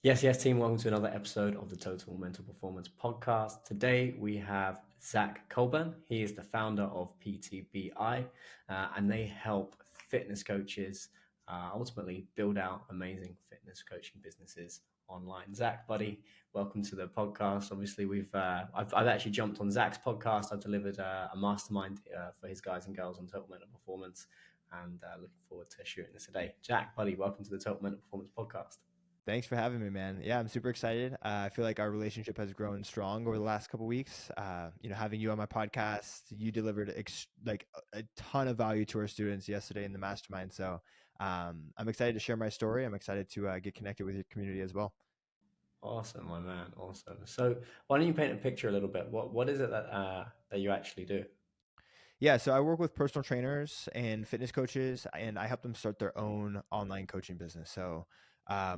Yes, team. Welcome to another episode of the Total Mental Performance Podcast. Today we have Zakk Colburn. He is the founder of PTBI, and they help fitness coaches ultimately build out amazing fitness coaching businesses online. Zakk, buddy, welcome to the podcast. Obviously, I've actually jumped on Zakk's podcast. I've delivered a mastermind for his guys and girls on Total Mental Performance, and looking forward to shooting this today. Zakk, buddy, welcome to the Total Mental Performance Podcast. Thanks for having me, man. Yeah, I'm super excited. I feel like our relationship has grown strong over the last couple of weeks. Having you on my podcast, you delivered a ton of value to our students yesterday in the mastermind. So I'm excited to share my story. I'm excited to get connected with your community as well. Awesome, my man. Awesome. So, why don't you paint a picture a little bit? What is it that you actually do? Yeah, so I work with personal trainers and fitness coaches, and I help them start their own online coaching business. So,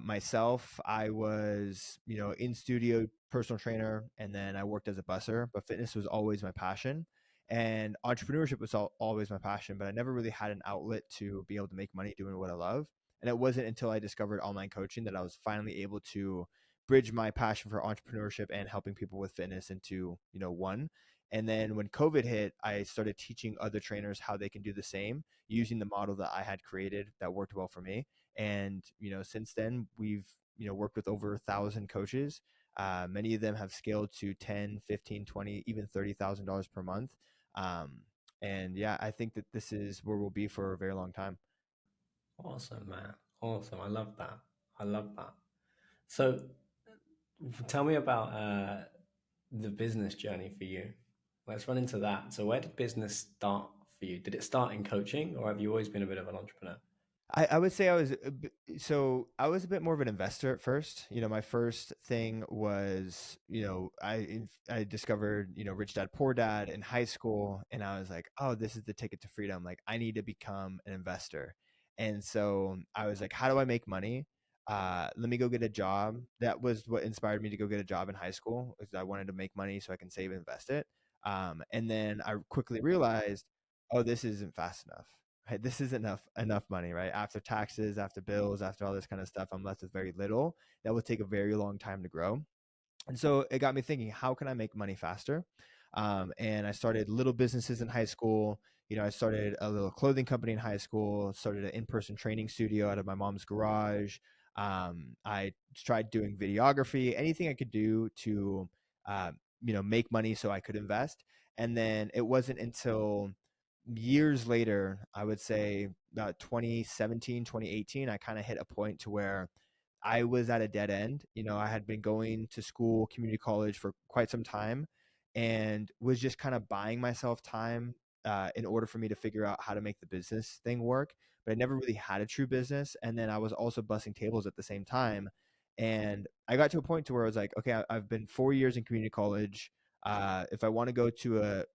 myself, I was, in studio personal trainer, and then I worked as a busser. But fitness was always my passion, and entrepreneurship was always my passion. But I never really had an outlet to be able to make money doing what I love. And it wasn't until I discovered online coaching that I was finally able to bridge my passion for entrepreneurship and helping people with fitness into, one. And then when COVID hit, I started teaching other trainers how they can do the same using the model that I had created that worked well for me. And, since then we've, worked with over 1,000 coaches. Many of them have scaled to 10, 15, 20, even $30,000 per month. And yeah, I think that this is where we'll be for a very long time. Awesome, man. Awesome. I love that. I love that. So, tell me about the business journey for you. Let's run into that. So, where did business start for you? Did it start in coaching, or have you always been a bit of an entrepreneur? I would say I was a bit more of an investor at first. My first thing was, I discovered, Rich Dad Poor Dad in high school, and I was like, oh, this is the ticket to freedom. Like, I need to become an investor. And so I was like, how do I make money? Let me go get a job. That was what inspired me to go get a job in high school, because I wanted to make money so I can save and invest it. And then I quickly realized, oh, this isn't fast enough. Right, this is enough money, right? After taxes, after bills, after all this kind of stuff, I'm left with very little. That would take a very long time to grow. And so it got me thinking, how can I make money faster? And I started little businesses in high school. I started a little clothing company in high school, started an in-person training studio out of my mom's garage. I tried doing videography, anything I could do to, make money so I could invest. And then it wasn't until years later, I would say about 2017, 2018, I kind of hit a point to where I was at a dead end. I had been going to school, community college for quite some time, and was just kind of buying myself time in order for me to figure out how to make the business thing work. But I never really had a true business. And then I was also bussing tables at the same time. And I got to a point to where I was like, okay, I've been 4 years in community college. If I want to go to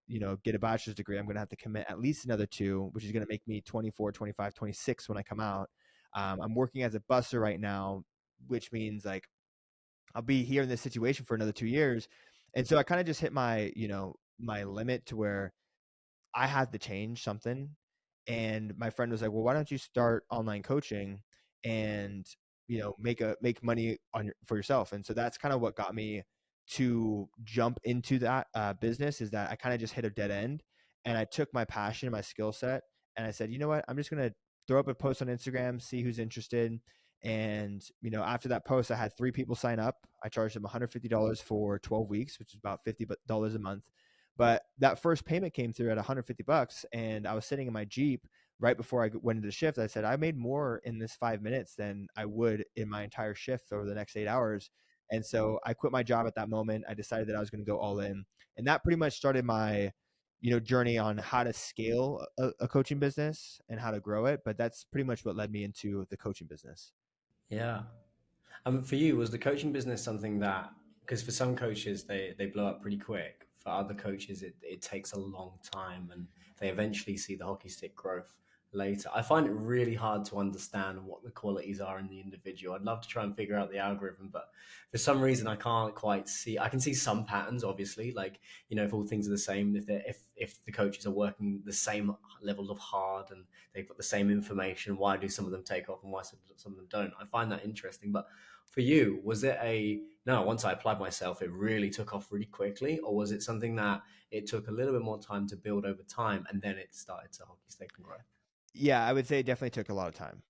get a bachelor's degree, I'm going to have to commit at least another two, which is going to make me 24, 25, 26 when I come out. I'm working as a busser right now, which means like I'll be here in this situation for another 2 years. And so I kind of just hit my limit to where I had to change something. And my friend was like, well, why don't you start online coaching and, make money for yourself? And so that's kind of what got me to jump into that business, is that I kind of just hit a dead end, and I took my passion, my skill set, and I said, you know what, I'm just going to throw up a post on Instagram, see who's interested. And, after that post, I had 3 people sign up. I charged them $150 for 12 weeks, which is about $50 a month. But that first payment came through at $150, and I was sitting in my Jeep right before I went into the shift. I said, I made more in this 5 minutes than I would in my entire shift over the next 8 hours. And so I quit my job at that moment. I decided that I was going to go all in. And that pretty much started my, journey on how to scale a coaching business and how to grow it. But that's pretty much what led me into the coaching business. Yeah. For you, was the coaching business something that, because for some coaches, they blow up pretty quick. For other coaches, it takes a long time and they eventually see the hockey stick growth. later. I find it really hard to understand what the qualities are in the individual. I'd love to try and figure out the algorithm, but for some reason I can't quite see. I can see some patterns, obviously, like if all things are the same, if the coaches are working the same level of hard and they've got the same information, why do some of them take off and why some of them don't? I find that interesting. But for you, was it a no? Once I applied myself, it really took off really quickly, or was it something that it took a little bit more time to build over time, and then it started to hockey stick and grow? Yeah, I would say it definitely took a lot of time.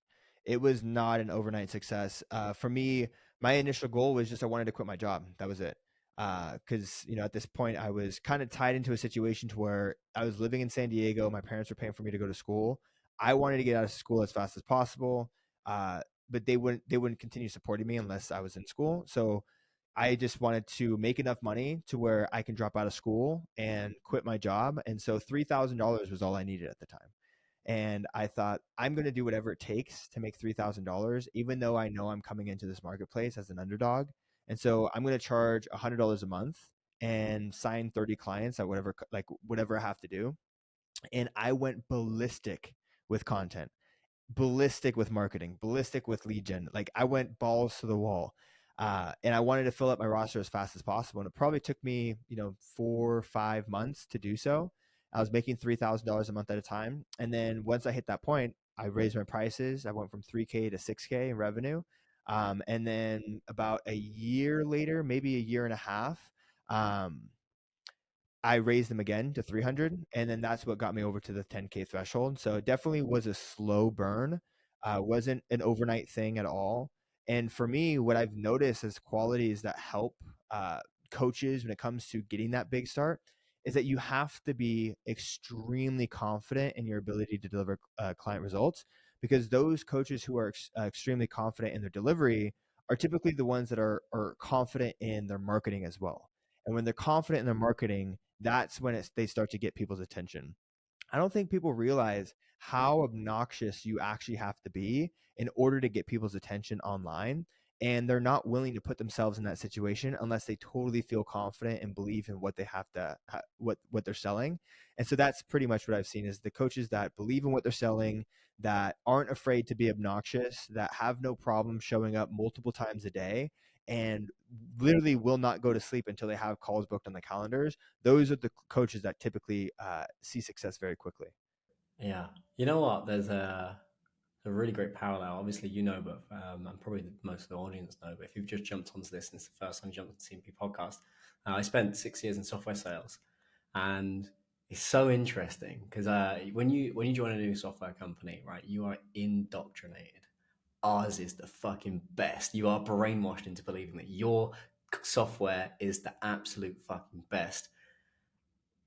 It was not an overnight success. For me, my initial goal was just I wanted to quit my job. That was it. Because at this point I was kind of tied into a situation to where I was living in San Diego. My parents were paying for me to go to school. I wanted to get out of school as fast as possible, uh, but they wouldn't continue supporting me unless I was in school. So I just wanted to make enough money to where I can drop out of school and quit my job. And so $3,000 was all I needed at the time. And I thought, I'm going to do whatever it takes to make $3,000, even though I know I'm coming into this marketplace as an underdog. And so I'm going to charge $100 a month and sign 30 clients at whatever I have to do. And I went ballistic with content, ballistic with marketing, ballistic with lead gen. Like I went balls to the wall. And I wanted to fill up my roster as fast as possible. And it probably took me, 4 or 5 months to do so. I was making $3,000 a month at a time. And then once I hit that point, I raised my prices. I went from 3K to 6K in revenue. And then about a year later, maybe a year and a half, um, I raised them again to 300, and then that's what got me over to the 10K threshold. So it definitely was a slow burn, wasn't an overnight thing at all. And for me, what I've noticed as qualities that help uh, coaches when it comes to getting that big start is that you have to be extremely confident in your ability to deliver client results, because those coaches who are extremely confident in their delivery are typically the ones that are confident in their marketing as well. And when they're confident in their marketing, that's when they start to get people's attention. I don't think people realize how obnoxious you actually have to be in order to get people's attention online. And they're not willing to put themselves in that situation unless they totally feel confident and believe in what they have to, what they're selling. And so that's pretty much what I've seen is the coaches that believe in what they're selling, that aren't afraid to be obnoxious, that have no problem showing up multiple times a day, and literally will not go to sleep until they have calls booked on the calendars. Those are the coaches that typically see success very quickly. Yeah, you know what? There's a really great parallel. Obviously, but and probably most of the audience know. But if you've just jumped onto this and it's the first time you jumped onto the CMP podcast, I spent 6 years in software sales, and it's so interesting because when you join a new software company, right, you are indoctrinated. Ours is the fucking best. You are brainwashed into believing that your software is the absolute fucking best.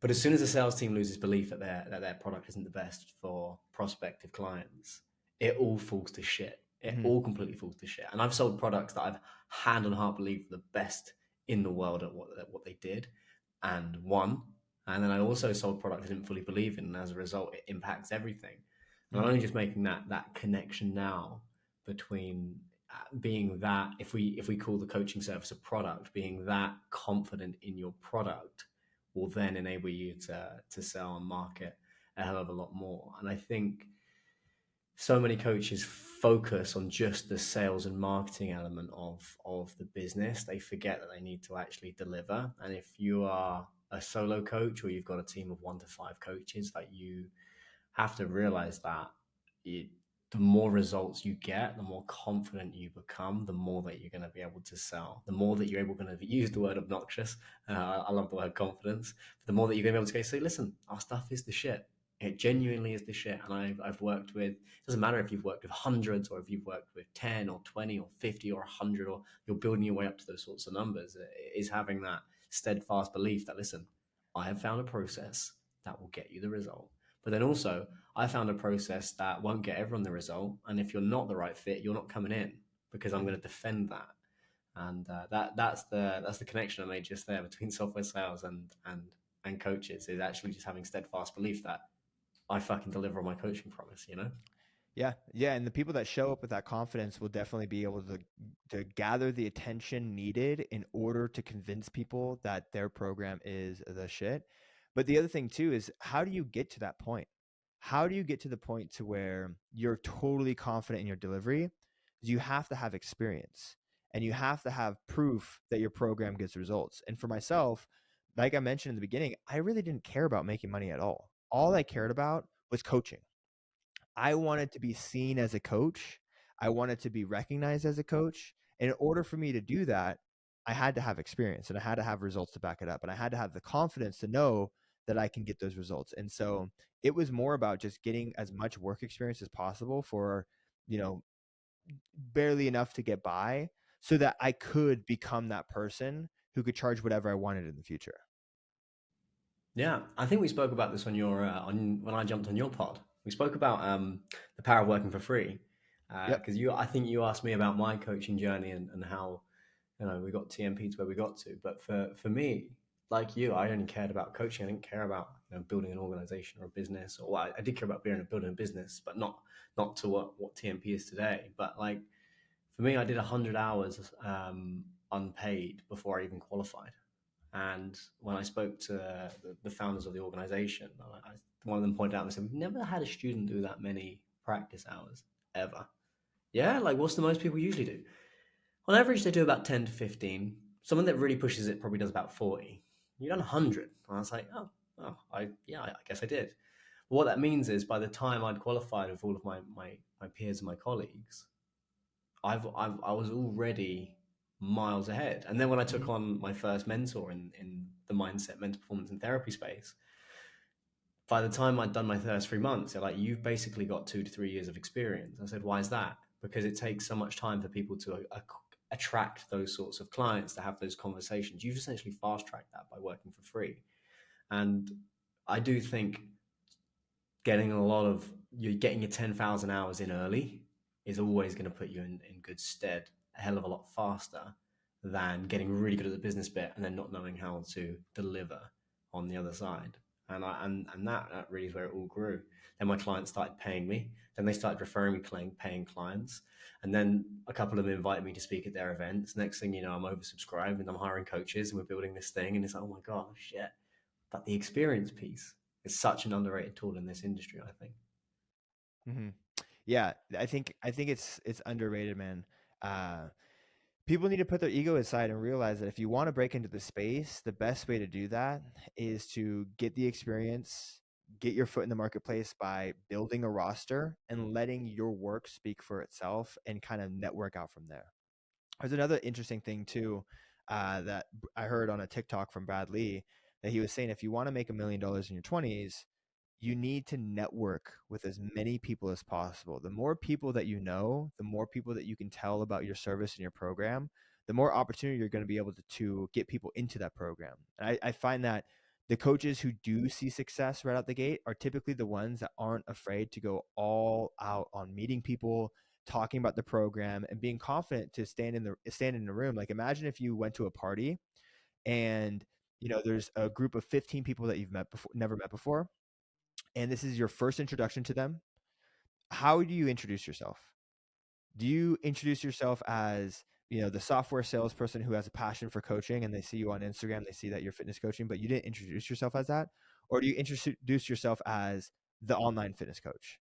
But as soon as the sales team loses belief that their product isn't the best for prospective clients, it all falls to shit. It Mm-hmm. all completely falls to shit. And I've sold products that I've hand on heart believed were the best in the world at what they did and won. And then I also sold products I didn't fully believe in, and as a result, it impacts everything. And I'm Mm-hmm. only just making that connection now between being that if we call the coaching service a product, being that confident in your product will then enable you to sell and market a hell of a lot more. And I think so many coaches focus on just the sales and marketing element of the business. They forget that they need to actually deliver. And if you are a solo coach or you've got a team of 1 to 5 coaches, that you have to realize that it, the more results you get, the more confident you become, the more that you're going to be able to sell, the more that you're able to use the word obnoxious. I love the word confidence. The more that you're going to be able to go, say, listen, our stuff is the shit. It genuinely is the shit. And I've worked with, it doesn't matter if you've worked with hundreds or if you've worked with 10 or 20 or 50 or 100, or you're building your way up to those sorts of numbers. It is having that steadfast belief that, listen, I have found a process that will get you the result. But then also, I found a process that won't get everyone the result. And if you're not the right fit, you're not coming in because I'm going to defend that. And that's the connection I made just there between software sales and coaches, is actually just having steadfast belief that I fucking deliver on my coaching promise. Yeah, yeah, and the people that show up with that confidence will definitely be able to gather the attention needed in order to convince people that their program is the shit. But the other thing too is, how do you get to that point? how do you get to the point to where you're totally confident in your delivery? You have to have experience, and you have to have proof that your program gets results. And for myself, like I mentioned in the beginning, I really didn't care about making money at all. All I cared about was coaching. I wanted to be seen as a coach. I wanted to be recognized as a coach. And in order for me to do that, I had to have experience, and I had to have results to back it up. And I had to have the confidence to know that I can get those results. And so it was more about just getting as much work experience as possible for, you know, barely enough to get by, so that I could become that person who could charge whatever I wanted in the future. Yeah, I think we spoke about this on your on when I jumped on your pod. We spoke about the power of working for free Yep. because I think you asked me about my coaching journey and how we got TMP to where we got to. But for me, like you, I only cared about coaching. I didn't care about building an organization or a business, or well, I did care about building a business, but not to what TMP is today. But like for me, I did 100 hours unpaid before I even qualified. And when I spoke to the founders of the organization, one of them pointed out and said, "We've never had a student do that many practice hours ever." Yeah, like what's the most people usually do? On average, they do about 10 to 15. Someone that really pushes it probably does about 40. You done 100. And I was like, I guess I did. What that means is by the time I'd qualified with all of my peers and my colleagues, I was already miles ahead. And then when I took Mhm. on my first mentor in the mindset, mental performance, and therapy space, by the time I'd done my first 3 months, they're like, "You've basically got 2 to 3 years of experience." I said, "Why is that?" Because it takes so much time for people to attract those sorts of clients, to have those conversations. You've essentially fast tracked that by working for free. And I do think you're getting your 10,000 hours in early is always going to put you in good stead a hell of a lot faster than getting really good at the business bit and then not knowing how to deliver on the other side. And that really is where it all grew. Then my clients started paying me. Then they started referring me paying clients. And then a couple of them invited me to speak at their events. Next thing you know, I'm oversubscribed and I'm hiring coaches and we're building this thing. And it's like, oh my God, shit. But the experience piece is such an underrated tool in this industry, I think. Mhm. Yeah, I think it's underrated, man. Uh, People need to put their ego aside and realize that if you want to break into the space, the best way to do that is to get the experience, get your foot in the marketplace by building a roster and letting your work speak for itself, and kind of network out from there. There's another interesting thing too, that I heard on a TikTok from Brad Lee, that he was saying if you want to make $1 million in your 20s, you need to network with as many people as possible. The more people that you know, the more people that you can tell about your service and your program, the more opportunity you're going to be able to get people into that program. And I find that the coaches who do see success right out the gate are typically the ones that aren't afraid to go all out on meeting people, talking about the program, and being confident to stand in the room. Like imagine if you went to a party and there's a group of 15 people that you've never met before, and this is your first introduction to them. How do you introduce yourself? Do you introduce yourself as the software salesperson who has a passion for coaching, and they see you on Instagram, they see that you're fitness coaching, but you didn't introduce yourself as that? Or do you introduce yourself as the online fitness coach,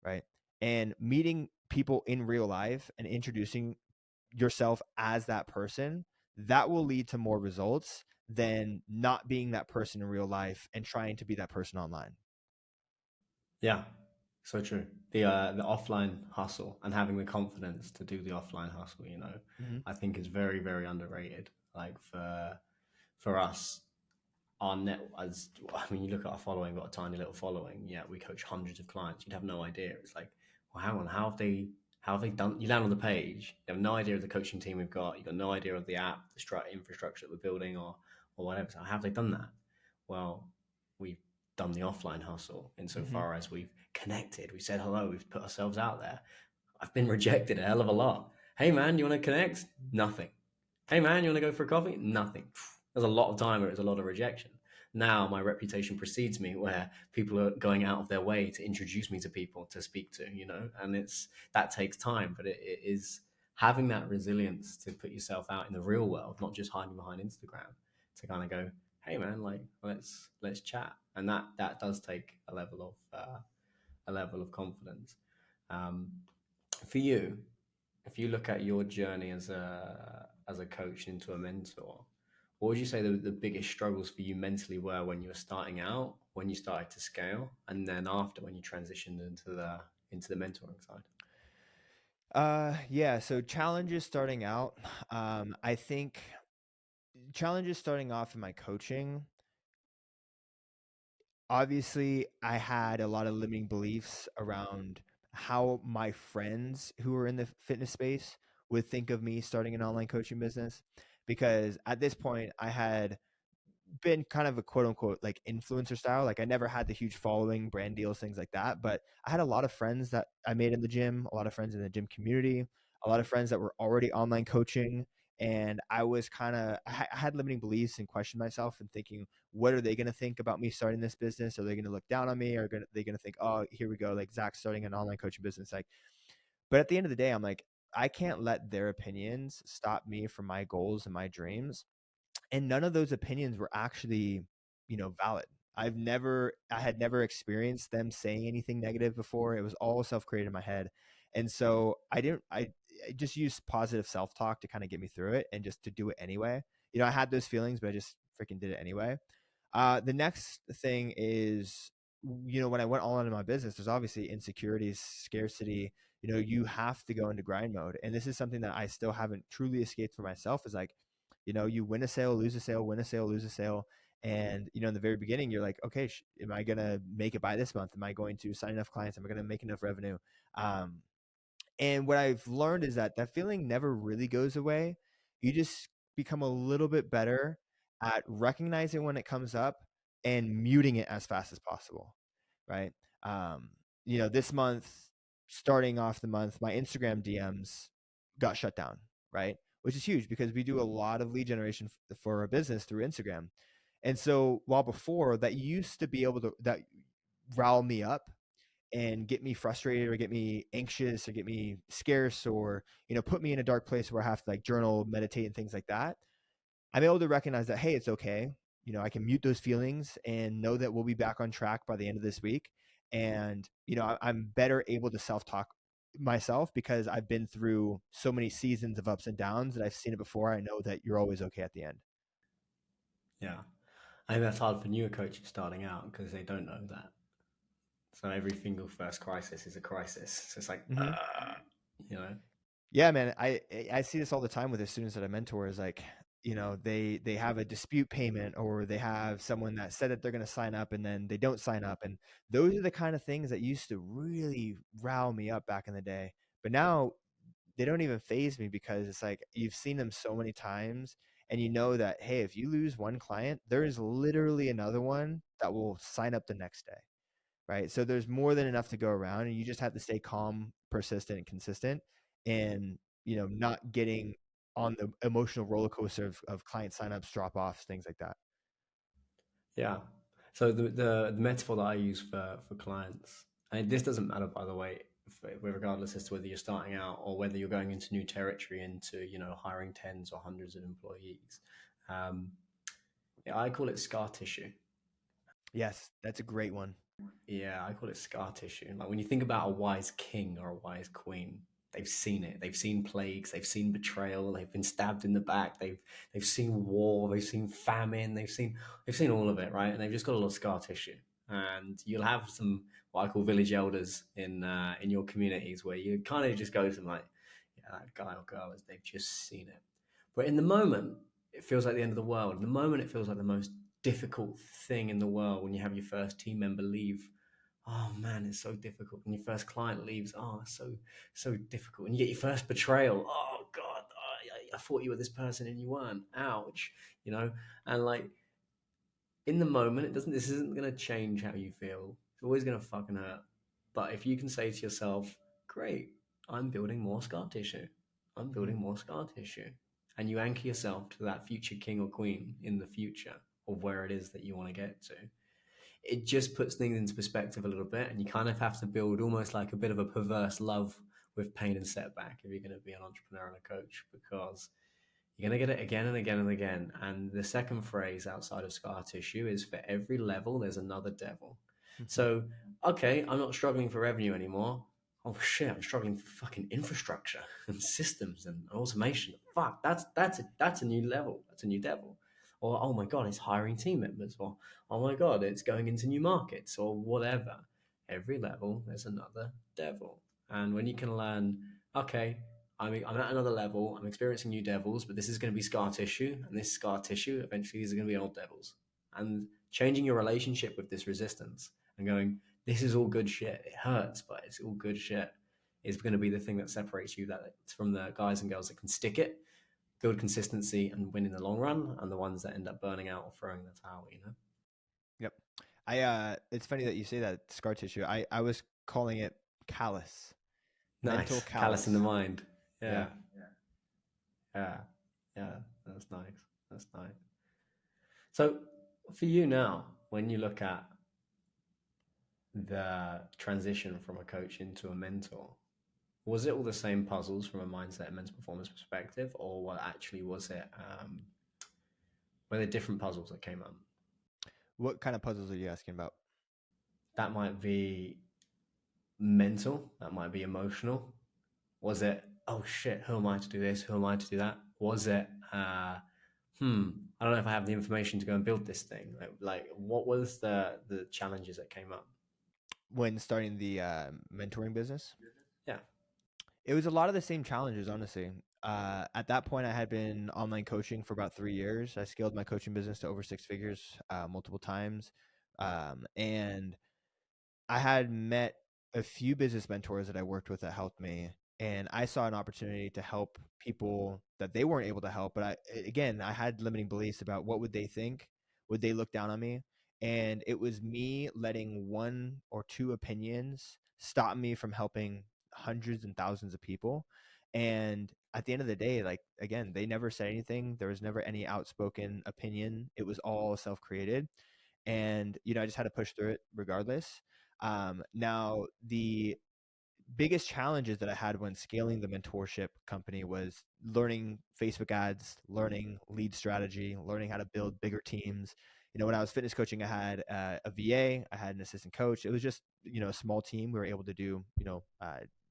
right? And meeting people in real life and introducing yourself as that person, that will lead to more results than not being that person in real life and trying to be that person online. Yeah, so true. The offline hustle and having the confidence to do the offline hustle, Mm-hmm. I think is very, very underrated. Like for us, our net as I mean, you look at our following, we've got a tiny little following. Yeah, we coach hundreds of clients. You'd have no idea. It's like, well, hang on, how have they done? You land on the page, you have no idea of the coaching team we've got. You've got no idea of the app, the infrastructure that we're building, or whatever. So how have they done that? Well, we've done the offline hustle Mm-hmm. insofar as we've connected. We said hello. We've put ourselves out there. I've been rejected a hell of a lot. Hey man, you want to connect? Nothing. Hey man, you want to go for a coffee? Nothing. There's a lot of time where it's a lot of rejection. Now my reputation precedes me, where people are going out of their way to introduce me to people to speak to, and that takes time, but it is having that resilience to put yourself out in the real world, not just hiding behind Instagram, to kind of go, hey man, like let's chat, and that does take a level of confidence. Um, for you, if you look at your journey as a coach into a mentor, what would you say the biggest struggles for you mentally were when you were starting out, when you started to scale, and then after when you transitioned into the mentoring side? Yeah, so challenges starting out. I think challenges starting off in my coaching, obviously I had a lot of limiting beliefs around how my friends who were in the fitness space would think of me starting an online coaching business, because at this point I had been kind of a quote unquote like influencer style. Like I never had the huge following, brand deals, things like that. But I had a lot of friends that I made in the gym, a lot of friends in the gym community, a lot of friends that were already online coaching. And I was kind of, I had limiting beliefs and questioned myself and thinking, what are they going to think about me starting this business? Are they going to look down on me? Or they going to think, oh, here we go, like Zakk's starting an online coaching business? Like, but at the end of the day, I'm like, I can't let their opinions stop me from my goals and my dreams. And none of those opinions were actually, valid. I had never experienced them saying anything negative before. It was all self-created in my head. And so I just used positive self-talk to kind of get me through it and just to do it anyway. I had those feelings, but I just freaking did it anyway. The next thing is, when I went all into my business, there's obviously insecurities, scarcity. You have to go into grind mode. And this is something that I still haven't truly escaped for myself, is like, you win a sale, lose a sale, win a sale, lose a sale. And, in the very beginning, you're like, okay, am I going to make it by this month? Am I going to sign enough clients? Am I going to make enough revenue? Um, and what I've learned is that that feeling never really goes away. You just become a little bit better at recognizing when it comes up and muting it as fast as possible. Right. Um, this month, starting off the month, my Instagram DMs got shut down. Right. Which is huge because we do a lot of lead generation for our business through Instagram. And so while before that used to be able to, that rile me up and get me frustrated or get me anxious or get me scarce or put me in a dark place where I have to like journal, meditate, and things like that, I'm able to recognize that, hey, it's okay. I can mute those feelings and know that we'll be back on track by the end of this week. And I'm better able to self-talk myself because I've been through so many seasons of ups and downs that I've seen it before. I know that you're always okay at the end. Yeah, I think that's hard for newer coaches starting out because they don't know that. So every single first crisis is a crisis. So it's like, Mm-hmm. you know, Yeah, man, I see this all the time with the students that I mentor. Is like, they have a dispute payment, or they have someone that said that they're going to sign up and then they don't sign up, and those are the kind of things that used to really rile me up back in the day. But now they don't even phase me because it's like you've seen them so many times, and you know that, hey, if you lose one client, there is literally another one that will sign up the next day, right? So there's more than enough to go around, and you just have to stay calm, persistent, and consistent, and not getting on the emotional roller coaster of client signups, drop offs, things like that. yeah. So the metaphor that I use for clients, and this doesn't matter by the way, regardless as to whether you're starting out or whether you're going into new territory, into hiring tens or hundreds of employees. Um, yeah, I call it scar tissue. Yes, that's a great one. Yeah, I call it scar tissue. Like when you think about a wise king or a wise queen, they've seen it. They've seen plagues. They've seen betrayal. They've been stabbed in the back. They've seen war. They've seen famine. They've seen all of it, right? And they've just got a lot of scar tissue. And you'll have some what I call village elders in your communities where you kind of just go to them like, yeah, that guy or girl is they've just seen it. But in the moment, it feels like the end of the world. In the moment, it feels like the most difficult thing in the world when you have your first team member leave. Oh man, it's so difficult. When your first client leaves, oh, so difficult. And you get your first betrayal. Oh God, I thought you were this person and you weren't. Ouch, you know. And like in the moment, it doesn't. This isn't gonna change how you feel. It's always gonna fucking hurt. But if you can say to yourself, "Great, I'm building more scar tissue. I'm Mhm. building more scar tissue," and you anchor yourself to that future king or queen in the future of where it is that you want to get to, it just puts things into perspective a little bit, and you kind of have to build almost like a bit of a perverse love with pain and setback if you're going to be an entrepreneur and a coach, because You're going to get it again and again and again. And the second phrase outside of scar tissue is for every level, there's another devil. Mhm. So, okay, I'm not struggling for revenue anymore. Oh shit, I'm struggling for fucking infrastructure and systems and automation. Fuck, that's a new level. That's a new devil. Or oh my god, it's hiring team members. Or oh my god, it's going into new markets or whatever. Every level, there's another devil. And when you can learn, okay, I'm at another level. I'm experiencing new devils, but this is going to be scar tissue, and this scar tissue eventually these are going to be old devils. And changing your relationship with this resistance and going, this is all good shit. It hurts, but it's all good shit. Is going to be the thing that separates you that it's from the guys and girls that can stick it, build consistency, and win in the long run, and the ones that end up burning out or throwing the towel. You know, Yep. It's funny that you say that scar tissue. I was calling it callus, mental nice callous in the callus. mind. Yeah. Yeah, yeah, yeah. That's nice. That's nice. So for you now, when you look at the transition from a coach into a mentor, was it all the same puzzles from a mindset and mental performance perspective, or what actually was it? Were there different puzzles that came up? What kind of puzzles are you asking about? That might be mental, that might be emotional. Was it, oh shit, who am I to do this? Who am I to do that? Was it, I don't know if I have the information to go and build this thing. Like what was the challenges that came up? When starting the mentoring business? Yeah, It was a lot of the same challenges, honestly. At that point, I had been online coaching for about 3 years. I scaled my coaching business to over six figures multiple times. And I had met a few business mentors that I worked with that helped me, and I saw an opportunity to help people that they weren't able to help. But I had limiting beliefs about what would they think, would they look down on me, and it was me letting one or two opinions stop me from helping hundreds and thousands of people. And at the end of the day, like again, they never said anything. There was never any outspoken opinion. It was all self-created, and I just had to push through it regardless. Now the biggest challenges that I had when scaling the mentorship company was learning Facebook ads, learning lead strategy, learning how to build bigger teams. When I was fitness coaching, I had a VA, I had an assistant coach. It was just a small team. We were able to do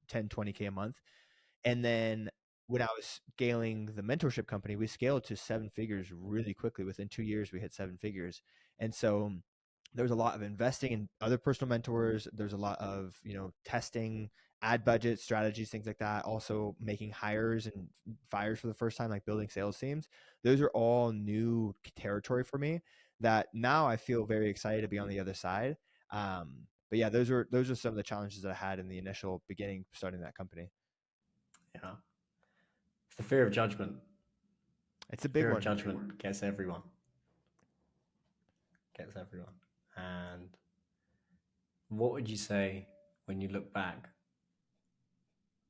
10 20K a month. And then when I was scaling the mentorship company, we scaled to seven figures really quickly. Within 2 years, we hit seven figures. And so there was a lot of investing in other personal mentors. There's a lot of, testing, ad budget strategies, things like that. Also making hires and fires for the first time, like building sales teams. Those are all new territory for me that now I feel very excited to be on the other side. But yeah, those are some of the challenges that I had in the initial beginning starting that company. yeah. It's the fear of judgment. It's a big Fear of one. judgment gets everyone. Gets everyone. And what would you say when you look back?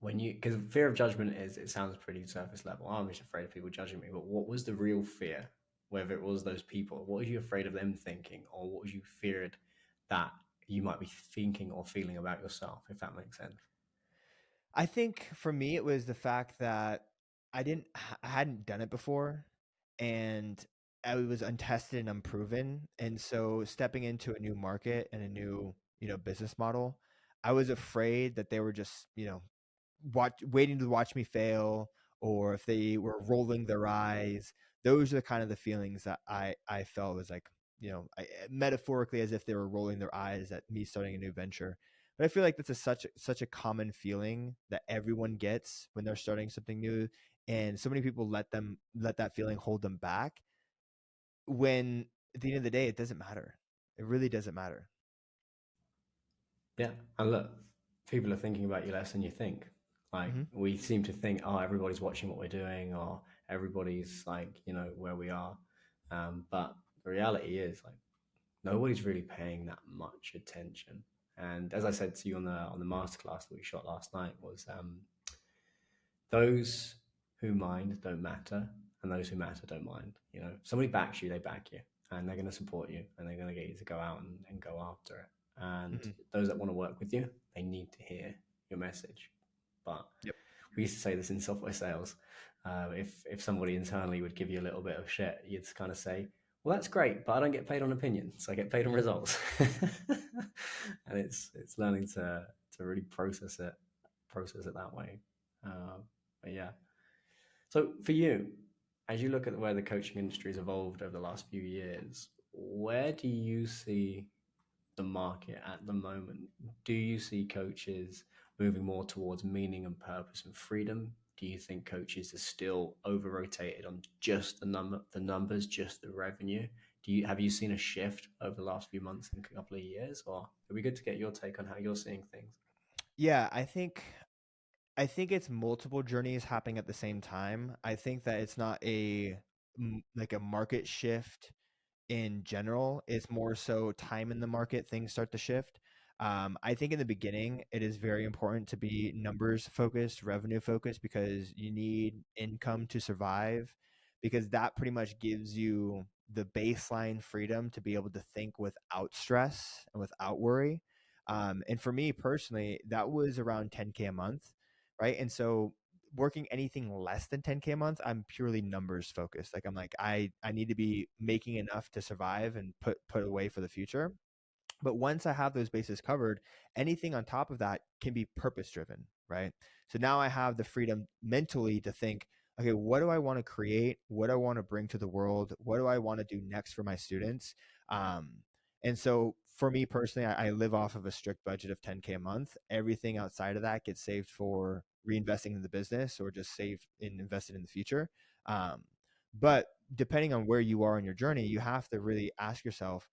When you, because fear of judgment is, it sounds pretty surface level. Oh, I'm just afraid of people judging me. But what was the real fear? Whether it was those people, what were you afraid of them thinking, or what was you feared that you might be thinking or feeling about yourself, if that makes sense? I think for me, it was the fact that I hadn't done it before, and I was untested and unproven. And so stepping into a new market and a new, business model, I was afraid that they were just, waiting to watch me fail, or if they were rolling their eyes. Those are the kind of the feelings that I felt was like, metaphorically, as if they were rolling their eyes at me starting a new venture. But I feel like that's such a common feeling that everyone gets when they're starting something new, and so many people let that feeling hold them back. When at the end of the day, it doesn't matter. It really doesn't matter. Yeah. And look, people are thinking about you less than you think. Like Hmm. we seem to think, oh, everybody's watching what we're doing, or everybody's like, where we are. But the reality is, like, nobody's really paying that much attention. And as I said to you on the masterclass that we shot last night, was those who mind don't matter, and those who matter don't mind. If somebody backs you, they back you, and they're going to support you, and they're going to get you to go out and go after it. And Hmm. those that want to work with you, they need to hear your message. But Yep. we used to say this in software sales. If somebody internally would give you a little bit of shit, you'd kind of say, "Well, that's great, but I don't get paid on opinion, so I get paid on results." And it's learning to really process it that way. Uh, but yeah. So for you, as you look at where the coaching industry has evolved over the last few years, where do you see the market at the moment? Do you see coaches moving more towards meaning and purpose and freedom? Do you think coaches are still over rotated on just the numbers, just the revenue? Have you seen a shift over the last few months and a couple of years, or it'd be good to get your take on how you're seeing things? Yeah, I think it's multiple journeys happening at the same time. I think that it's not like a market shift in general. It's more so time in the market, things start to shift. I think in the beginning, it is very important to be numbers focused, revenue focused, because you need income to survive, because that pretty much gives you the baseline freedom to be able to think without stress and without worry. And for me personally, that was around 10K a month, right? And so working anything less than 10K a month, I'm purely numbers focused. Like I'm like, I need to be making enough to survive and put away for the future. But once I have those bases covered, anything on top of that can be purpose driven, right? So now I have the freedom mentally to think, okay, what do I want to create? What do I want to bring to the world? What do I want to do next for my students? Um, and so for me personally, I live off of a strict budget of 10K a month. Everything outside of that gets saved for reinvesting in the business or just saved and invested in the future. Um, but depending on where you are in your journey, you have to really ask yourself,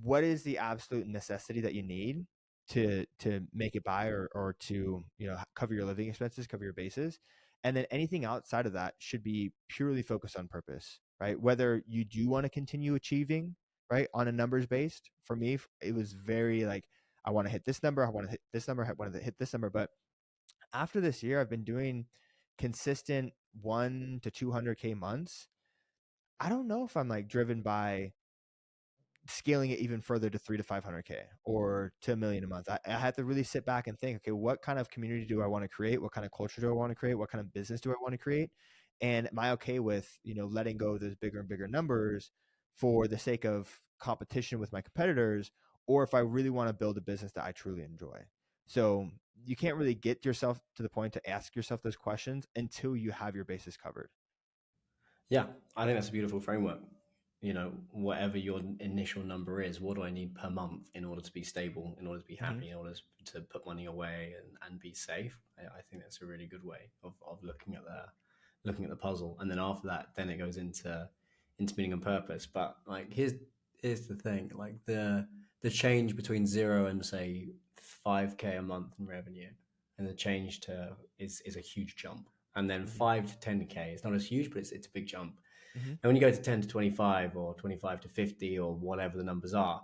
what is the absolute necessity that you need to make it by, or to cover your living expenses, cover your bases, and then anything outside of that should be purely focused on purpose, right? Whether you do want to continue achieving, right, on a numbers based. For me, it was very like, I want to hit this number, I want to hit this number, I want to hit this number. But after this year, I've been doing consistent 1 to 200K months. I don't know if I'm like driven by scaling it even further to 3 to 500K or to a million a month. I had to really sit back and think, okay, what kind of community do I want to create? What kind of culture do I want to create? What kind of business do I want to create? And am I okay with, letting go of those bigger and bigger numbers for the sake of competition with my competitors? Or if I really want to build a business that I truly enjoy. So you can't really get yourself to the point to ask yourself those questions until you have your bases covered. Yeah, I think that's a beautiful framework. Whatever your initial number is, what do I need per month in order to be stable, in order to be Mm-hmm. happy, in order to put money away and be safe? I think that's a really good way of looking at the puzzle. And then after that, then it goes into meaning and purpose. But like here's the thing, like the change between zero and say 5K a month in revenue and the change to is a huge jump. And then Mm-hmm. 5 to 10K, it's not as huge, but it's a big jump. Mm-hmm. And when you go to 10 to 25 or 25 to 50 or whatever the numbers are,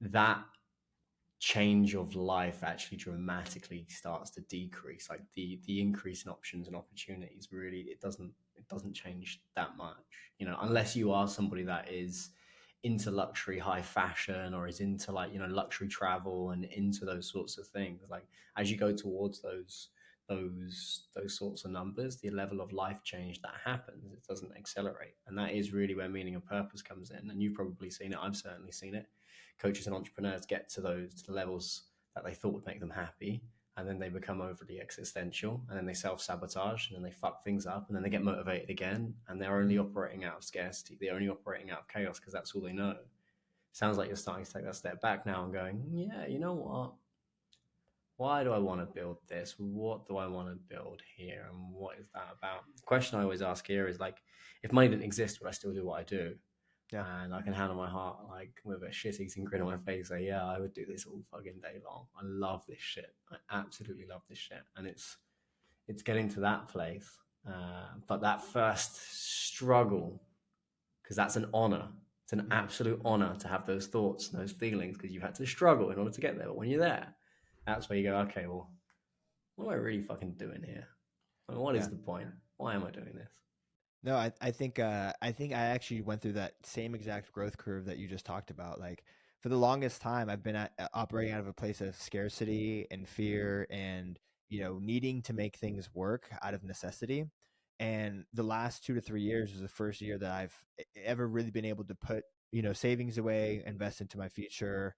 that change of life actually dramatically starts to decrease. Like the increase in options and opportunities really it doesn't change that much. Unless you are somebody that is into luxury high fashion or is into like luxury travel and into those sorts of things. Like as you go towards those sorts of numbers, the level of life change that happens, it doesn't accelerate. And that is really where meaning and purpose comes in. And you've probably seen it. I've certainly seen it. Coaches and entrepreneurs get to the levels that they thought would make them happy, and then they become overly existential, and then they self-sabotage, and then they fuck things up, and then they get motivated again, and they're only Mm-hmm. operating out of scarcity. They're only operating out of chaos because that's all they know. Sounds like you're starting to take that step back now and going, yeah, you know what? Why do I want to build this? What do I want to build here? And what is that about? The question I always ask here is like, if money didn't exist, would I still do what I do? Yeah. And I can hand on my heart, like with a shit-eating grin on my face, say, yeah, I would do this all fucking day long. I love this shit. I absolutely love this shit. And it's getting to that place. But that first struggle, because that's an honor. It's an Mm-hmm. absolute honor to have those thoughts and those feelings because you've had to struggle in order to get there. But when you're there, that's where you go, okay, well, what am I really fucking doing here? I mean, what is Yeah. the point? Why am I doing this? No, I think I actually went through that same exact growth curve that you just talked about. Like for the longest time, I've been operating out of a place of scarcity and fear, and needing to make things work out of necessity. And the last 2 to 3 years was the first year that I've ever really been able to put, savings away, invest into my future,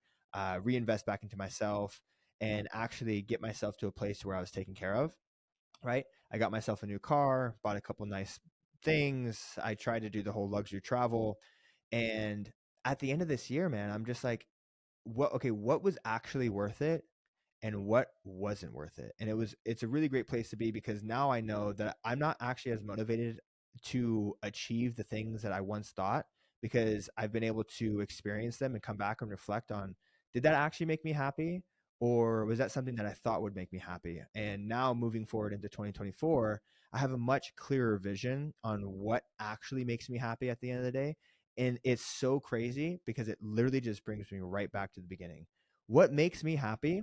reinvest back into myself, and actually get myself to a place where I was taken care of. Right. I got myself a new car, bought a couple nice things. I tried to do the whole luxury travel. And at the end of this year, man, I'm just like, what was actually worth it and what wasn't worth it? And it's a really great place to be, because now I know that I'm not actually as motivated to achieve the things that I once thought, because I've been able to experience them and come back and reflect on, did that actually make me happy? Or was that something that I thought would make me happy? And now moving forward into 2024, I have a much clearer vision on what actually makes me happy at the end of the day. And it's so crazy because it literally just brings me right back to the beginning. What makes me happy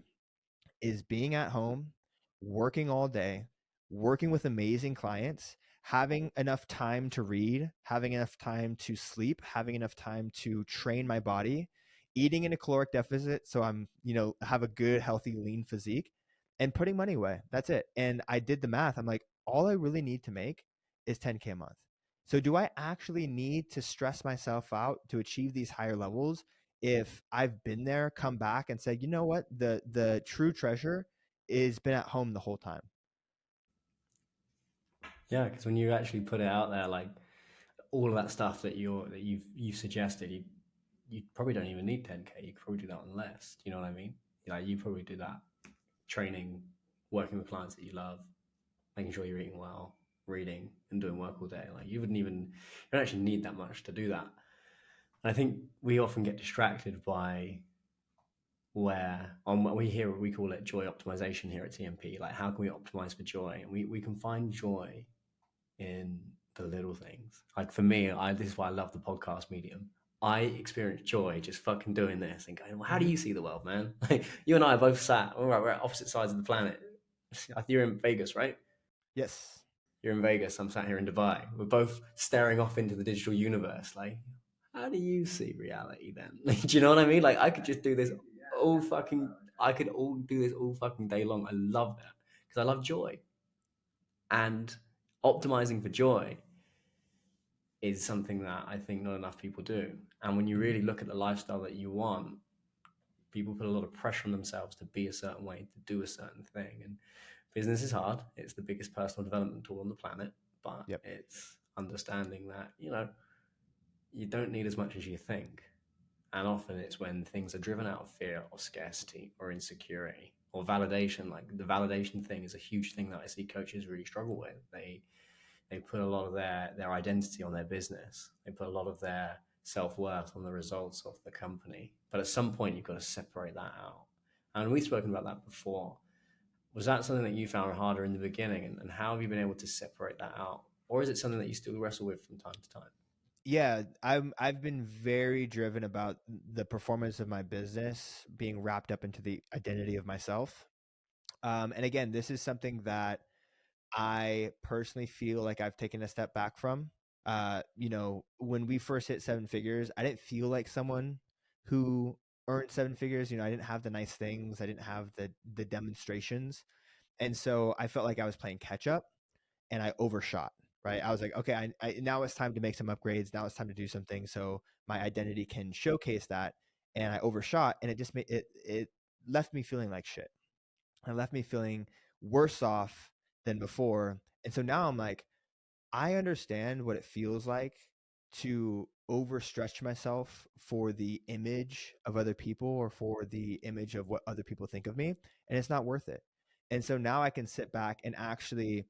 is being at home, working all day, working with amazing clients, having enough time to read, having enough time to sleep, having enough time to train my body, eating in a caloric deficit so I'm, have a good, healthy, lean physique, and putting money away. That's it. And I did the math. I'm like, all I really need to make is 10K a month. So do I actually need to stress myself out to achieve these higher levels if I've been there, come back and said, you know what, the true treasure is been at home the whole time? Yeah, because when you actually put it out there, like all of that stuff that you've suggested, you probably don't even need 10K. You could probably do that on less. Do you know what I mean? Like you probably do that training, working with clients that you love, making sure you're eating well, reading, and doing work all day. Like you don't actually need that much to do that. And I think we often get distracted by where we call it joy optimization here at TMP. Like how can we optimize for joy? And we can find joy in the little things. Like for me, this is why I love the podcast medium. I experience joy just fucking doing this and going, well, how do Hmm. you see the world, man? Like you and I are both sat, all right, we're at opposite sides of the planet. You're in Vegas, right? Yes. You're in Vegas. I'm sat here in Dubai. We're both staring off into the digital universe. Like, how do you see reality then? Do you know what I mean? Like, I could just do this all fucking. I could all do this all fucking day long. I love that because I love joy and optimizing for joy is something that I think not enough people do. And when you Hmm. really look at the lifestyle that you want, people put a lot of pressure on themselves to be a certain way, to do a certain thing. And business is hard. It's the biggest personal development tool on the planet, but Yep. it's understanding that, you don't need as much as you think. And often it's when things are driven out of fear or scarcity or insecurity or validation. Like the validation thing is a huge thing that I see coaches really struggle with. They put a lot of their identity on their business. They put a lot of their self-worth on the results of the company. But at some point you've got to separate that out. And we've spoken about that before. Was that something that you found harder in the beginning? And how have you been able to separate that out? Or is it something that you still wrestle with from time to time? Yeah, I've been very driven about the performance of my business being wrapped up into the identity of myself. And again, this is something that I personally feel like I've taken a step back from. When we first hit seven figures, I didn't feel like someone who earned seven figures. I didn't have the nice things, I didn't have the demonstrations, and so I felt like I was playing catch up, and I overshot. Right, I was like, okay, now it's time to make some upgrades. Now it's time to do something so my identity can showcase that, and I overshot, and it just made it left me feeling like shit. It left me feeling worse off than before. And so now I'm like, I understand what it feels like to overstretch myself for the image of other people or for the image of what other people think of me, and it's not worth it. And so now I can sit back and actually,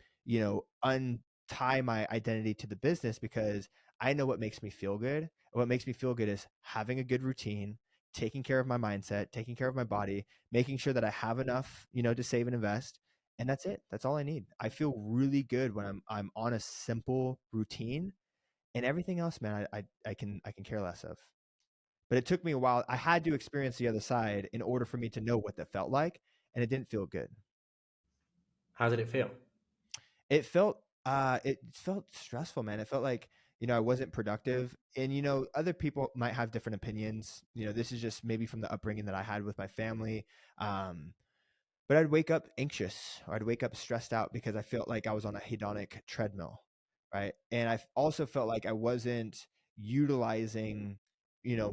untie my identity to the business, because I know what makes me feel good. What makes me feel good is having a good routine, taking care of my mindset, taking care of my body, making sure that I have enough, to save and invest, and that's it. That's all I need. I feel really good when I'm on a simple routine, and everything else, man, I can care less of. But it took me a while. I had to experience the other side in order for me to know what that felt like, and it didn't feel good. How did it feel? It felt stressful, man. It felt like, I wasn't productive. And other people might have different opinions. This is just maybe from the upbringing that I had with my family. But I'd wake up anxious, or I'd wake up stressed out because I felt like I was on a hedonic treadmill. right? And I also felt like I wasn't utilizing,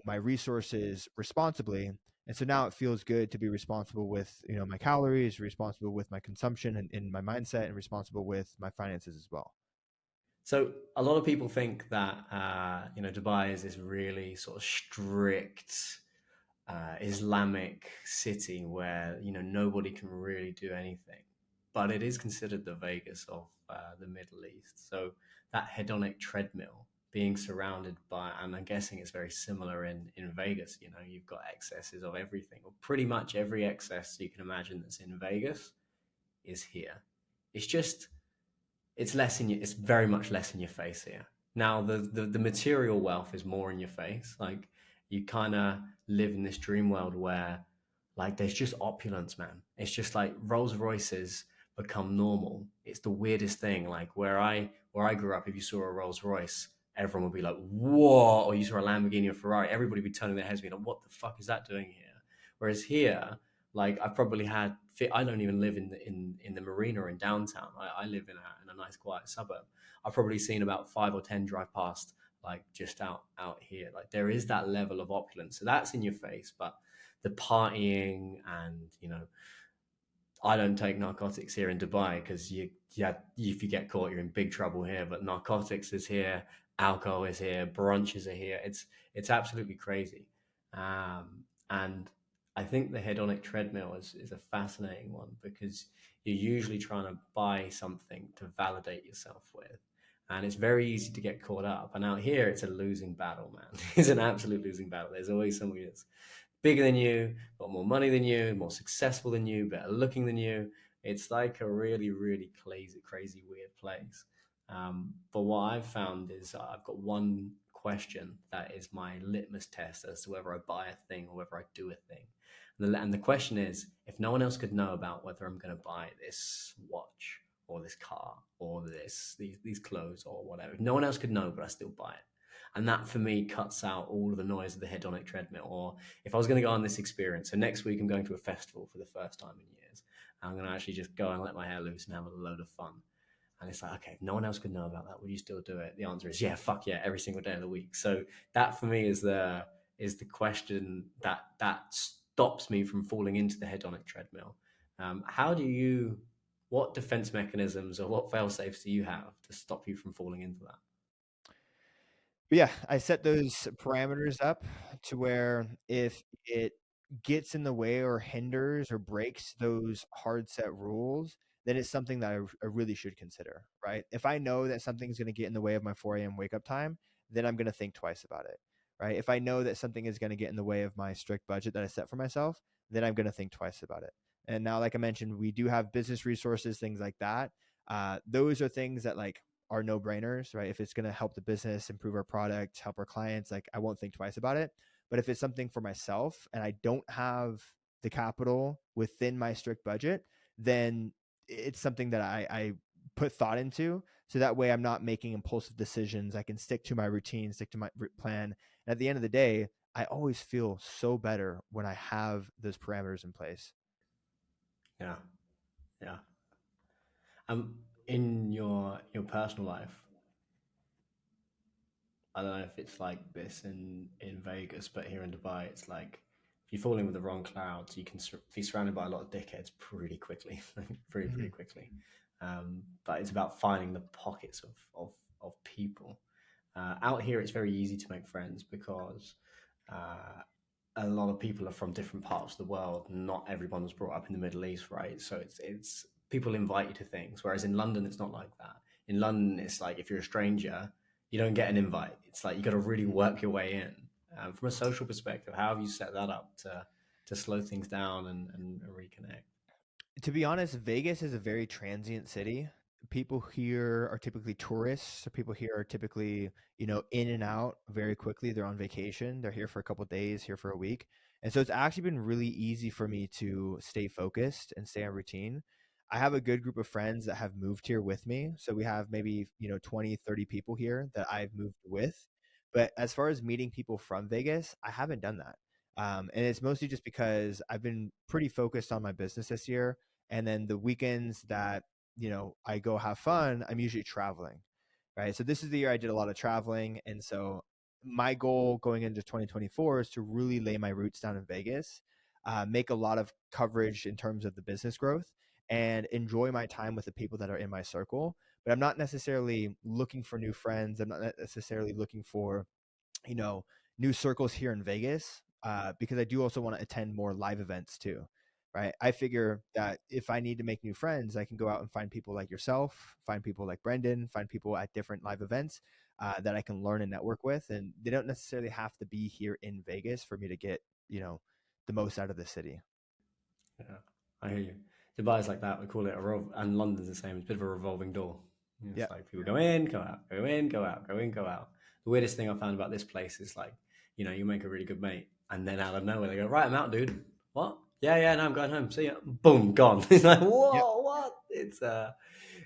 my resources responsibly. And so now it feels good to be responsible with, my calories, responsible with my consumption and my mindset, and responsible with my finances as well. So a lot of people think that Dubai is this really sort of strict Islamic city where nobody can really do anything, but it is considered the Vegas of the Middle East. So that hedonic treadmill, being surrounded by, and I'm guessing it's very similar in Vegas. You've got excesses of everything, or pretty much every excess you can imagine that's in Vegas is here. It's just it's less in your, it's very much less in your face here. Now the material wealth is more in your face. Like you kind of live in this dream world where like there's just opulence, man. It's just like Rolls Royces become normal. It's the weirdest thing. Like where I grew up, if you saw a Rolls Royce, everyone would be like, "Whoa!" Or you saw a Lamborghini or Ferrari, everybody would be turning their heads, being like, "What the fuck is that doing here?" Whereas here, like I've probably had. I don't even live in the marina or in downtown. I live in a nice quiet suburb. I've probably seen about 5 or 10 drive past, like just out here. Like there is that level of opulence, so that's in your face. But the partying and I don't take narcotics here in Dubai because yeah, if you get caught, you're in big trouble here. But narcotics is here, alcohol is here, brunches are here. It's absolutely crazy, and I think the hedonic treadmill is a fascinating one because you're usually trying to buy something to validate yourself with, and it's very easy to get caught up. And out here, it's a losing battle, man. It's an absolute losing battle. There's always somebody that's bigger than you, got more money than you, more successful than you, better looking than you. It's like a really, really crazy, weird place. But what I've found is I've got one question that is my litmus test as to whether I buy a thing or whether I do a thing. And the question is, if no one else could know about whether I'm going to buy this watch or this car or these clothes or whatever, if no one else could know, but I still buy it. And that for me cuts out all of the noise of the hedonic treadmill. Or if I was going to go on this experience, so next week I'm going to a festival for the first time in years. I'm going to actually just go and let my hair loose and have a load of fun. And it's like, okay, if no one else could know about that, would you still do it? The answer is yeah, fuck yeah, every single day of the week. So that for me is the question that stops me from falling into the hedonic treadmill. How do you? What defense mechanisms or what fail safes do you have to stop you from falling into that? But yeah, I set those parameters up to where if it gets in the way or hinders or breaks those hard set rules, then it's something that I really should consider, right? If I know that something's going to get in the way of my 4 a.m. wake up time, then I'm going to think twice about it, right? If I know that something is going to get in the way of my strict budget that I set for myself, then I'm going to think twice about it. And now, like I mentioned, we do have business resources, things like that. Those are things that like are no brainers, right? If it's going to help the business, improve our product, help our clients, like I won't think twice about it. But if it's something for myself and I don't have the capital within my strict budget, then it's something that I put thought into. So that way I'm not making impulsive decisions. I can stick to my routine, stick to my plan. And at the end of the day, I always feel so better when I have those parameters in place. Yeah, yeah. In your personal life, I don't know if it's like this in Vegas, but here in Dubai, it's like if you fall in with the wrong clouds, you can be surrounded by a lot of dickheads pretty quickly, pretty Mhm. quickly. But it's about finding the pockets of people. Out here, it's very easy to make friends because uh, a lot of people are from different parts of the world. Not everyone was brought up in the Middle East, right? So it's people invite you to things, whereas in London, it's not like that. In London, it's like if you're a stranger, you don't get an invite. It's like you got to really work your way in. From a social perspective, how have you set that up to slow things down and reconnect? To be honest, Vegas is a very transient city. People here are typically tourists. So people here are typically, in and out very quickly. They're on vacation. They're here for a couple of days, here for a week. And so it's actually been really easy for me to stay focused and stay on routine. I have a good group of friends that have moved here with me. So we have maybe, 20, 30 people here that I've moved with. But as far as meeting people from Vegas, I haven't done that. And it's mostly just because I've been pretty focused on my business this year, and then the weekends that, I go have fun, I'm usually traveling. right? So this is the year I did a lot of traveling. And so my goal going into 2024 is to really lay my roots down in Vegas, make a lot of coverage in terms of the business growth, and enjoy my time with the people that are in my circle. But I'm not necessarily looking for new friends. I'm not necessarily looking for, you know, new circles here in Vegas, because I do also want to attend more live events too. Right. I figure that if I need to make new friends, I can go out and find people like yourself, find people like Brendan, find people at different live events that I can learn and network with. And they don't necessarily have to be here in Vegas for me to get, the most out of the city. Yeah, I hear you. Dubai's like that. We call it and London's the same. It's a bit of a revolving door. Yeah. It's like people go in, go out, go in, go out, go in, go out. The weirdest thing I found about this place is like, you make a really good mate, and then out of nowhere they go, right, I'm out, dude. What? Yeah, yeah, no, I'm going home. See ya. Boom, gone. It's like, Yep. whoa, what? Yeah,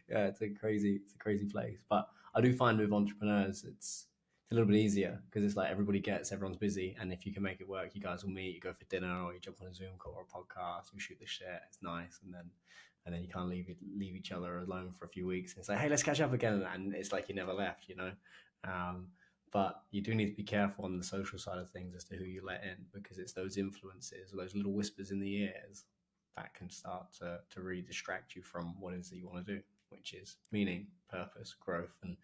it's a crazy place. But I do find with entrepreneurs, it's a little bit easier because it's like everyone's busy, and if you can make it work, you guys will meet, you go for dinner, or you jump on a Zoom call or a podcast, you shoot the shit, it's nice, and then you can't leave each other alone for a few weeks. And it's like, hey, let's catch up again, and it's like you never left. Um, but you do need to be careful on the social side of things as to who you let in, because it's those influences or those little whispers in the ears that can start to really distract you from what it is that you want to do, which is meaning, purpose, growth, and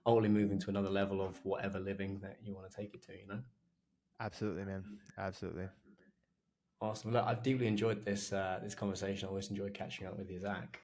ultimately moving to another level of whatever living that you want to take it to. Absolutely, man. Absolutely. Awesome. Look, I've deeply enjoyed this conversation. I always enjoy catching up with you, Zakk.